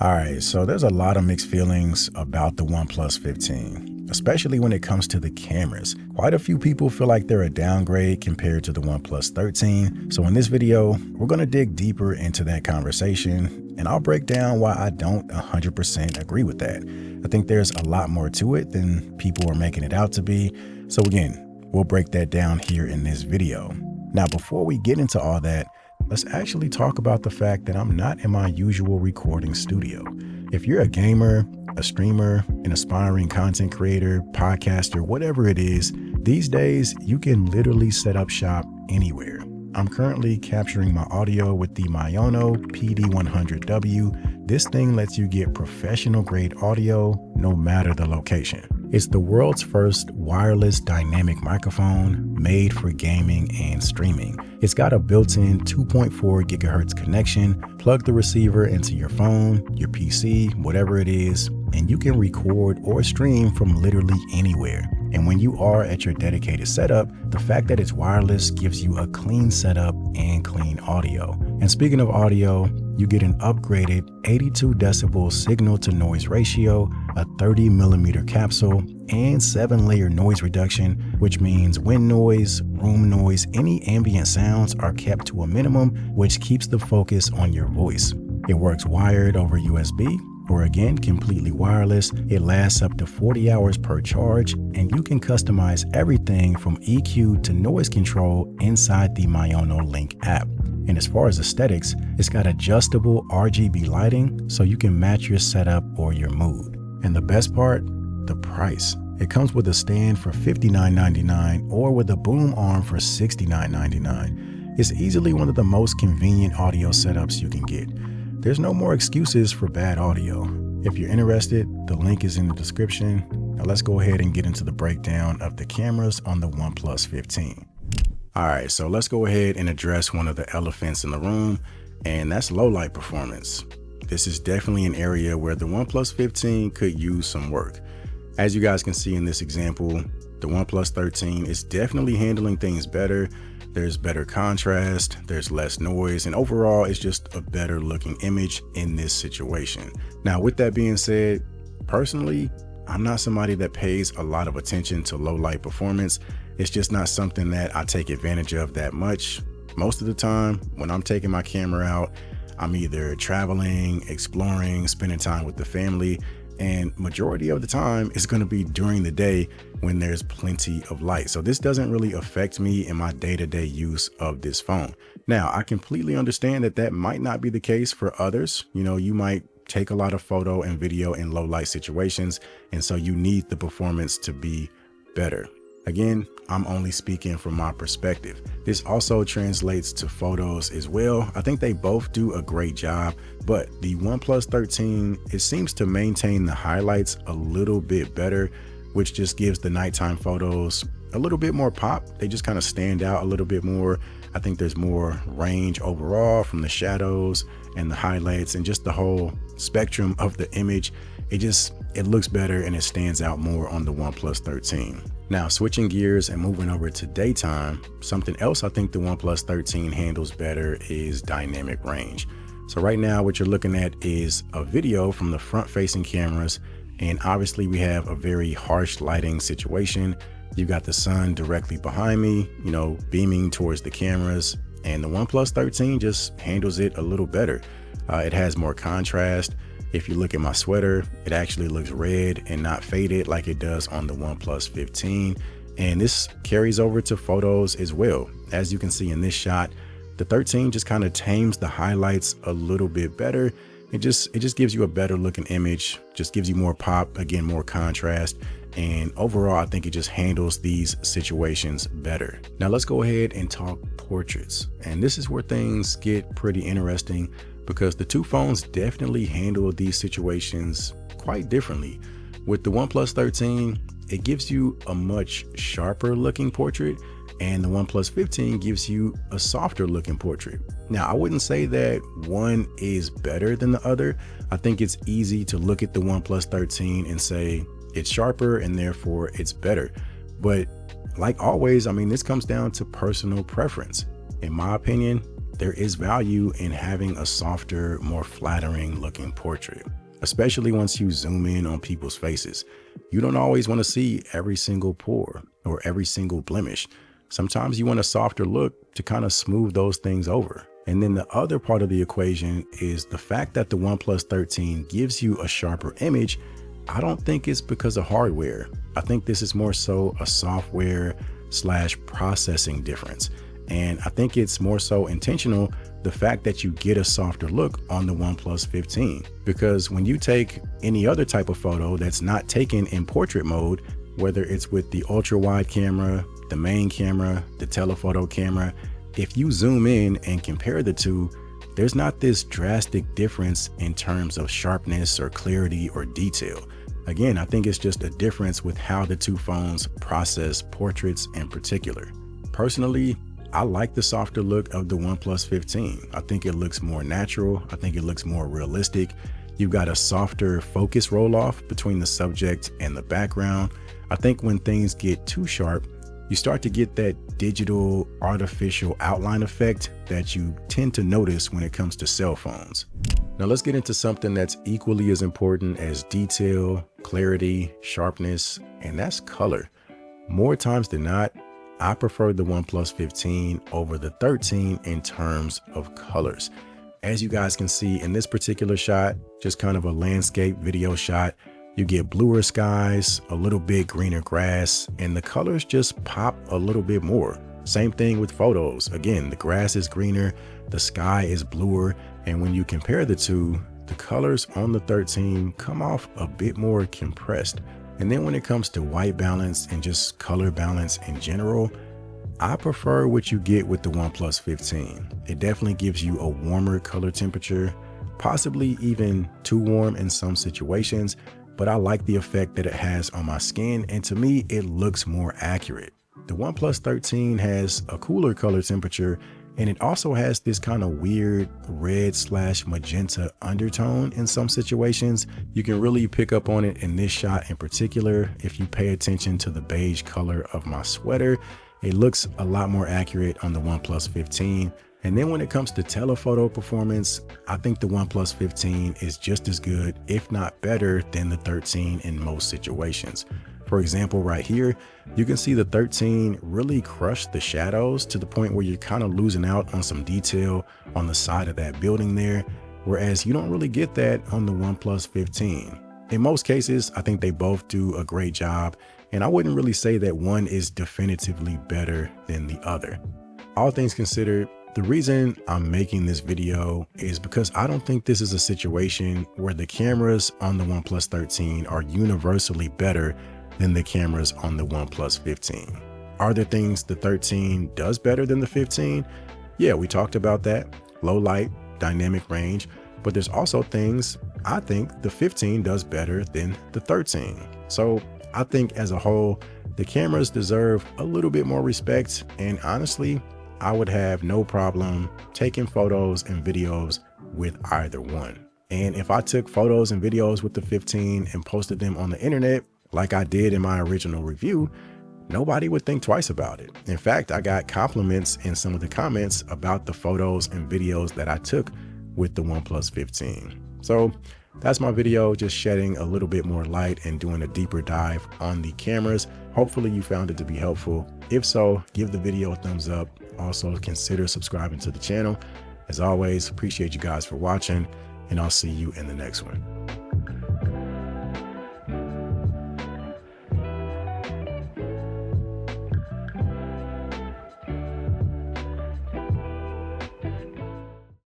All right, so there's a lot of mixed feelings about the OnePlus 15, especially when it comes to the cameras. Quite a few people feel like they're a downgrade compared to the OnePlus 13. So in this video, we're going to dig deeper into that conversation, and I'll break down why I don't 100% agree with that. I think there's a lot more to it than people are making it out to be. So again, we'll break that down here in this video. Now, before we get into all that, let's actually talk about the fact that I'm not in my usual recording studio. If you're a gamer, a streamer, an aspiring content creator, podcaster, whatever it is, these days you can literally set up shop anywhere. I'm currently capturing my audio with the Maono PD100W. This thing lets you get professional grade audio no matter the location. It's the world's first wireless dynamic microphone made for gaming and streaming. It's got a built-in 2.4 gigahertz connection. Plug the receiver into your phone, your PC, whatever it is, and you can record or stream from literally anywhere. And when you are at your dedicated setup, the fact that it's wireless gives you a clean setup and clean audio. And speaking of audio, you get an upgraded 82 decibel signal to noise ratio, a 30 millimeter capsule, and 7-layer noise reduction, which means wind noise, room noise, any ambient sounds are kept to a minimum, which keeps the focus on your voice. It works wired over USB, or again, completely wireless. It lasts up to 40 hours per charge, and you can customize everything from EQ to noise control inside the Maono Link app. And as far as aesthetics, it's got adjustable RGB lighting so you can match your setup or your mood. And the best part, the price. It comes with a stand for $59.99 or with a boom arm for $69.99. It's easily one of the most convenient audio setups you can get. There's no more excuses for bad audio. If you're interested, the link is in the description. Now let's go ahead and get into the breakdown of the cameras on the OnePlus 15. All right, so let's go ahead and address one of the elephants in the room, and that's low light performance. This is definitely an area where the OnePlus 15 could use some work. As you guys can see in this example, the OnePlus 13 is definitely handling things better. There's better contrast, there's less noise, and overall it's just a better looking image in this situation. Now, with that being said, personally, I'm not somebody that pays a lot of attention to low light performance. It's just not something that I take advantage of that much. Most of the time when I'm taking my camera out, I'm either traveling, exploring, spending time with the family, and majority of the time it's going to be during the day when there's plenty of light. So this doesn't really affect me in my day-to-day use of this phone. Now, I completely understand that that might not be the case for others. You know, you might take a lot of photo and video in low light situations, and so you need the performance to be better. Again, I'm only speaking from my perspective. This also translates to photos as well. I think they both do a great job, but the OnePlus 13, it seems to maintain the highlights a little bit better, which just gives the nighttime photos a little bit more pop. They just kind of stand out a little bit more. I think there's more range overall from the shadows and the highlights and just the whole spectrum of the image. It looks better and it stands out more on the OnePlus 13. Now, switching gears and moving over to daytime, something else I think the OnePlus 13 handles better is dynamic range. So right now, what you're looking at is a video from the front-facing cameras, and obviously we have a very harsh lighting situation. You've got the sun directly behind me, you know, beaming towards the cameras, and the OnePlus 13 just handles it a little better. It has more contrast. If you look at my sweater, it actually looks red and not faded like it does on the OnePlus 15. And this carries over to photos as well. As you can see in this shot, the 13 just kind of tames the highlights a little bit better. It just gives you a better looking image, just gives you more pop, again, more contrast. And overall, I think it just handles these situations better. Now let's go ahead and talk portraits. And this is where things get pretty interesting, because the two phones definitely handle these situations quite differently. With the OnePlus 13, it gives you a much sharper looking portrait, and the OnePlus 15 gives you a softer looking portrait. Now, I wouldn't say that one is better than the other. I think it's easy to look at the OnePlus 13 and say it's sharper and therefore it's better. But like always, I mean, this comes down to personal preference. In my opinion, there is value in having a softer, more flattering looking portrait, especially once you zoom in on people's faces. You don't always want to see every single pore or every single blemish. Sometimes you want a softer look to kind of smooth those things over. And then the other part of the equation is the fact that the OnePlus 13 gives you a sharper image. I don't think it's because of hardware. I think this is more so a software / processing difference. And I think it's more so intentional, the fact that you get a softer look on the OnePlus 15. Because when you take any other type of photo that's not taken in portrait mode, whether it's with the ultra wide camera, the main camera, the telephoto camera, if you zoom in and compare the two, there's not this drastic difference in terms of sharpness or clarity or detail. Again, I think it's just a difference with how the two phones process portraits in particular. Personally, I like the softer look of the OnePlus 15. I think it looks more natural. I think it looks more realistic. You've got a softer focus roll off between the subject and the background. I think when things get too sharp, you start to get that digital artificial outline effect that you tend to notice when it comes to cell phones. Now let's get into something that's equally as important as detail, clarity, sharpness, and that's color. More times than not, I prefer the OnePlus 15 over the 13 in terms of colors. As you guys can see in this particular shot, just kind of a landscape video shot, you get bluer skies, a little bit greener grass, and the colors just pop a little bit more. Same thing with photos. Again, the grass is greener, the sky is bluer, and when you compare the two, the colors on the 13 come off a bit more compressed. And then when it comes to white balance and just color balance in general, I prefer what you get with the OnePlus 15. It definitely gives you a warmer color temperature, possibly even too warm in some situations, but I like the effect that it has on my skin, and to me, it looks more accurate. The OnePlus 13 has a cooler color temperature, and it also has this kind of weird red / magenta undertone in some situations. You can really pick up on it in this shot in particular. If you pay attention to the beige color of my sweater, it looks a lot more accurate on the OnePlus 15. And then when it comes to telephoto performance, I think the OnePlus 15 is just as good, if not better, than the 13 in most situations. For example, right here, you can see the 13 really crush the shadows to the point where you're kind of losing out on some detail on the side of that building there, whereas you don't really get that on the OnePlus 15. In most cases, I think they both do a great job, and I wouldn't really say that one is definitively better than the other. All things considered, the reason I'm making this video is because I don't think this is a situation where the cameras on the OnePlus 13 are universally better than the cameras on the OnePlus 15. Are there things the 13 does better than the 15? Yeah, we talked about that. Low light, dynamic range, but there's also things I think the 15 does better than the 13. So I think as a whole, the cameras deserve a little bit more respect, and honestly, I would have no problem taking photos and videos with either one. And if I took photos and videos with the 15 and posted them on the internet, like I did in my original review, nobody would think twice about it. In fact, I got compliments in some of the comments about the photos and videos that I took with the OnePlus 15. So that's my video, just shedding a little bit more light and doing a deeper dive on the cameras. Hopefully you found it to be helpful. If so, give the video a thumbs up. Also consider subscribing to the channel. As always, appreciate you guys for watching, and I'll see you in the next one.